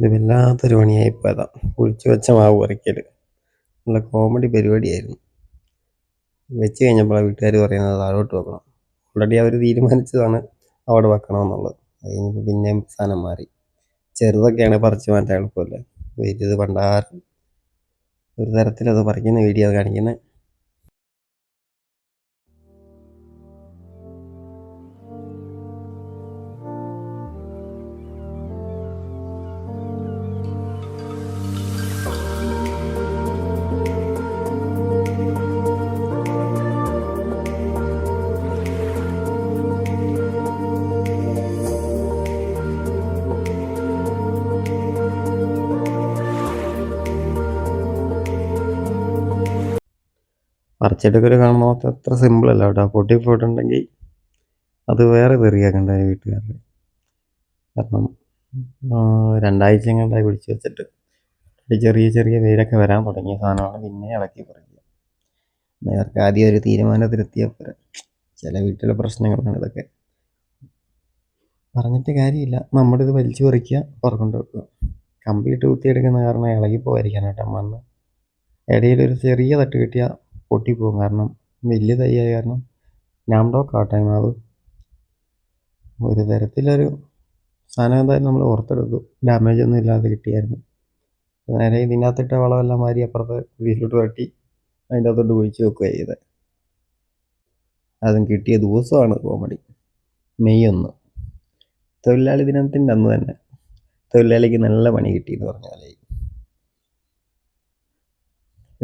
ഇത് വല്ലാത്തൊരു പണിയായിപ്പോയതാ. കുഴിച്ചു വെച്ച മാവ് പറിക്കല്. നല്ല കോമഡി പരിപാടിയായിരുന്നു. വെച്ച് കഴിഞ്ഞപ്പോഴാണ് വീട്ടുകാർ പറയുന്നത് താഴോട്ട് വെക്കണം. ഓൾറെഡി അവർ തീരുമാനിച്ചതാണ് അവിടെ വെക്കണമെന്നുള്ളത്. അത് കഴിഞ്ഞപ്പോൾ പിന്നെയും സാധനം മാറി. ചെറുതൊക്കെയാണ് പറിച്ച് മാറ്റാൻ എളുപ്പമല്ലേ. വലുത് പണ്ടാറ് ഒരു തരത്തിലത് പറിക്കുന്ന വീഡിയോ കാണിക്കുന്നത്. പറിച്ചെടുക്കൽ കാണുന്ന മാത്രം അത്ര സിമ്പിളല്ല കേട്ടോ. പൊട്ടിപ്പോയിട്ടുണ്ടെങ്കിൽ അത് വേറെ തെറിയാക്കണ്ട വീട്ടുകാരിൽ. കാരണം 2 ആഴ്ച എങ്ങാണ്ടായി പിടിച്ച് വെച്ചിട്ട് ചെറിയ ചെറിയ വേരൊക്കെ വരാൻ തുടങ്ങിയ സാധനമാണ് പിന്നെ ഇളക്കി പറിക്കുക. നേർക്ക് ആദ്യം ഒരു തീരുമാനത്തിലെത്തിയാൽ പോരാ. ചില വീട്ടിലെ പ്രശ്നങ്ങളാണ് ഇതൊക്കെ. പറഞ്ഞിട്ട് കാര്യമില്ല. നമ്മുടെ ഇത് വലിച്ചു പറിക്കുക, പുറക്കൊണ്ട് വെക്കുക. കമ്പിയിട്ട് കുത്തിയെടുക്കുന്ന കാരണം ഇളകി പോകാതിരിക്കാൻ കേട്ടോ. മണ്ണ് ഇടയിലൊരു ചെറിയ തട്ട് കിട്ടിയാൽ പൊട്ടിപ്പോകും. കാരണം വലിയ തൈയായ കാരണം നാംഡോക്കാട്ടെ മാവ് ഒരു തരത്തിലൊരു സാധനം എന്തായാലും നമ്മൾ ഓർത്തെടുക്കും. ഡാമേജ് ഒന്നും ഇല്ലാതെ കിട്ടിയായിരുന്നു. നേരെ ഇതിനകത്തിട്ട വളമെല്ലാം മാറി അപ്പുറത്ത് വീട്ടിലോട്ട് തട്ടി അതിൻ്റെ അകത്തോട്ട് കുഴിച്ച് വെക്കുക ചെയ്തത്. അതും കിട്ടിയ ദിവസമാണ് കോമഡി. മെയ് 1 തൊഴിലാളി ദിനത്തിൻ്റെ അന്ന് തന്നെ തൊഴിലാളിക്ക് നല്ല പണി കിട്ടിയെന്ന് പറഞ്ഞ പോലെ.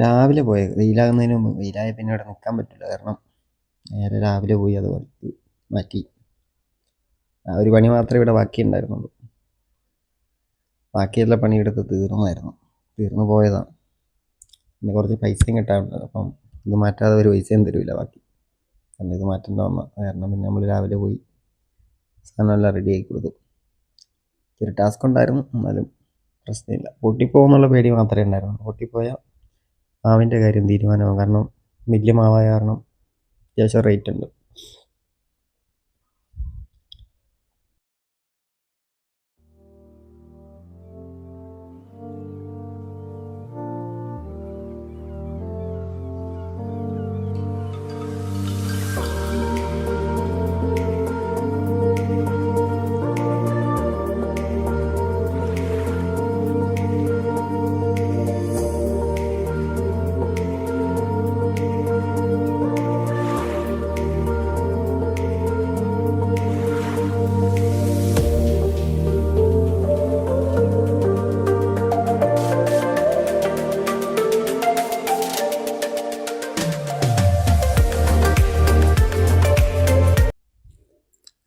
രാവിലെ പോയത് വെയിലാകുന്നതിന് മുമ്പ്. വെയിലായ പിന്നെ ഇവിടെ നിൽക്കാൻ പറ്റില്ല. കാരണം നേരെ രാവിലെ പോയി അത് മാറ്റി. ഒരു പണി മാത്രമേ ഇവിടെ ബാക്കി ഉണ്ടായിരുന്നുള്ളൂ. ബാക്കിയെല്ലാം പണിയെടുത്ത് തീർന്നു പോയതാണ്. പിന്നെ കുറച്ച് പൈസയും കിട്ടാറുണ്ട്. അപ്പം ഇത് മാറ്റാതെ ഒരു പൈസയും തരില്ല ബാക്കി. കാരണം ഇത് മാറ്റേണ്ട വന്ന കാരണം പിന്നെ നമ്മൾ രാവിലെ പോയി സാധനമെല്ലാം റെഡിയാക്കി കൊടുത്തു. ഇച്ചിരി ടാസ്ക് ഉണ്ടായിരുന്നു, എന്നാലും പ്രശ്നമില്ല. പൊട്ടിപ്പോകുന്നുള്ള പേടി മാത്രമേ ഉണ്ടായിരുന്നു. പൊട്ടിപ്പോയാൽ മാവിൻ്റെ കാര്യം തീരുമാനമാകും. കാരണം വലിയ മാവായ കാരണം അത്യാവശ്യം റേറ്റ് ഉണ്ട്.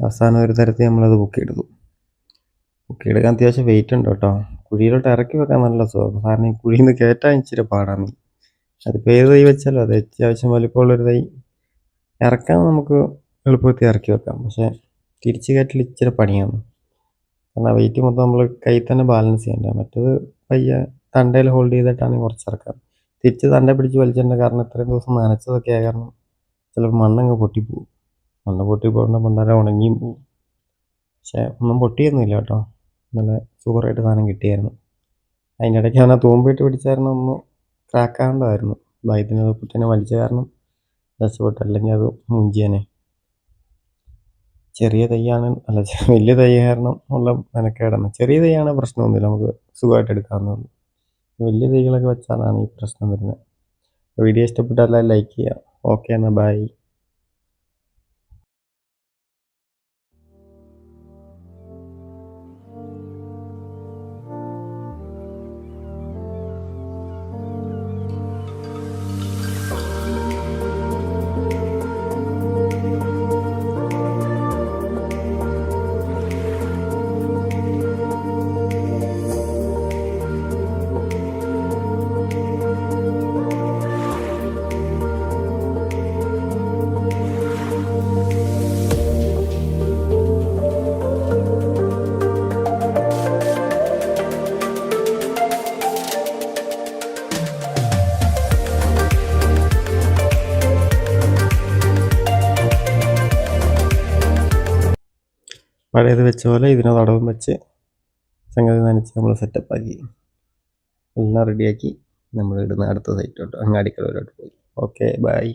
അവസാനം ഒരു തരത്തിൽ നമ്മളത് പൊക്കിയെടുക്കാൻ അത്യാവശ്യം വെയിറ്റ് ഉണ്ട് കേട്ടോ. കുഴിയിലോട്ട് ഇറക്കി വെക്കാൻ നല്ല സുഖം. കാരണം ഈ കുഴിയിൽ നിന്ന് കയറ്റാൻ ഇച്ചിരി പാടാണ്. അതിപ്പോൾ ഏത് തൈ വെച്ചാലും അത് അത്യാവശ്യം വലിപ്പമുള്ളൊരു തൈ ഇറക്കാൻ നമുക്ക് എളുപ്പത്തിൽ ഇറക്കി വെക്കാം. പക്ഷേ തിരിച്ച് കയറ്റൽ ഇച്ചിരി പണിയാണ്. കാരണം വെയിറ്റ് മൊത്തം നമ്മൾ കൈ തന്നെ ബാലൻസ് ചെയ്യേണ്ട. മറ്റേത് പയ്യെ തണ്ടയിൽ ഹോൾഡ് ചെയ്തിട്ടാണ് കുറച്ച് ഇറക്കാം. തിരിച്ച് തണ്ട പിടിച്ച് വലിച്ചിട്ടുണ്ട്. കാരണം ഇത്രയും ദിവസം നനച്ചതൊക്കെ ആയ കാരണം ചിലപ്പോൾ മണ്ണങ്ങ് പൊട്ടിപ്പോവും. മണ്ണ് പൊട്ടിപ്പോകേണ്ട പണ്ടാരം ഉണങ്ങിയും പോവും. പക്ഷേ ഒന്നും പൊട്ടിയൊന്നുമില്ല കേട്ടോ. നല്ല സൂപ്പറായിട്ട് സാധനം കിട്ടിയായിരുന്നു. അതിൻ്റെ ഇടയ്ക്ക് അവനെ തൂമ്പിയിട്ട് പിടിച്ചായിരുന്നു ഒന്ന് ക്രാക്കാണ്ടതായിരുന്നു. ഇതിന് തന്നെ വലിച്ച കാരണം രക്ഷപ്പെട്ടു. അല്ലെങ്കിൽ അത് മുഞ്ചിയനെ. ചെറിയ തൈയാണ് വലിയ തൈ കാരണം ഉള്ള മെനക്കേടാണ്. ചെറിയ തൈയാണ് പ്രശ്നമൊന്നുമില്ല, നമുക്ക് സുഖമായിട്ട് എടുക്കാവുന്നതുള്ളൂ. വലിയ തൈകളൊക്കെ വെച്ചാലാണ് ഈ പ്രശ്നം വരുന്നത്. വീഡിയോ ഇഷ്ടപ്പെട്ടാൽ ലൈക്ക് ചെയ്യുക. ഓക്കെ എന്നാൽ ബൈ. പഴയത് വെച്ച പോലെ ഇതിനെ തടവും വെച്ച് സംഗതി നനച്ച് നമ്മൾ സെറ്റപ്പാക്കി എല്ലാം റെഡിയാക്കി നമ്മൾ ഇടുന്ന അടുത്ത സൈറ്റോട്ട് അങ്ങാടിക്കടവിലോട്ട് പോയി. Okay bye.